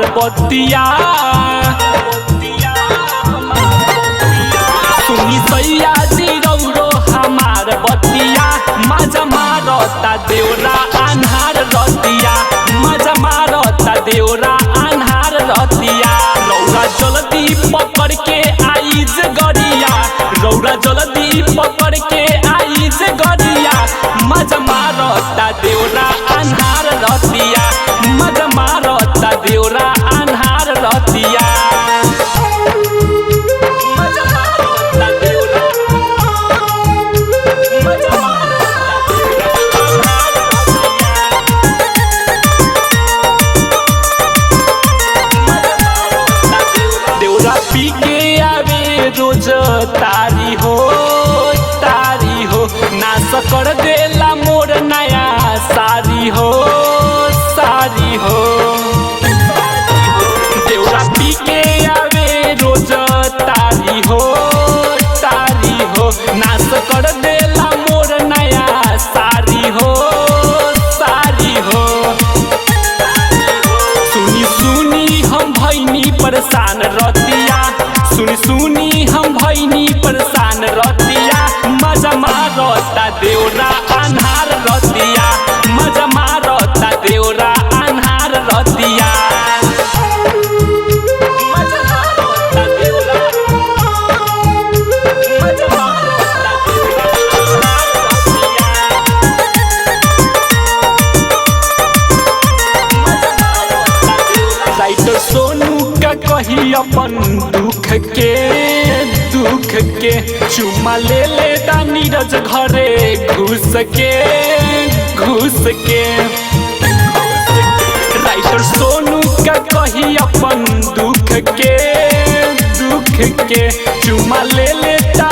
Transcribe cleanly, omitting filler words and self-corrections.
हमार बतिया सुनी सैया जी रौरो हमार बतिया मजा मारता देवरा अन्हार रतिया मजा मारता देवरा अन्हार रतिया रौरा जल्दी पकड़ के आइज गरिया रौरा जल्दी पकड़ के आइज गरिया मजा मारता देवरा अन्हार रतिया मजा मारता देवरा अन्हार रतिया पी के आवे रोज तारी हो नाश कर देला मोर नया सारी हो देवरा पी के आवे रोज तारी हो नाश कर देला मोर नया सारी हो सुनी सुनी हम भैनी परेशान रतिया सुनी हम भैनी परेशान रतिया मजा मारता देवरा अन्हार रतिया मजा मारता देवरा अन्हार रतिया राइटर सोनू का कही अपन दुख के चुमा ले लेता नीरज घरे घुस के राइटर सोनू का कही अपन दुख के चुमा ले लेता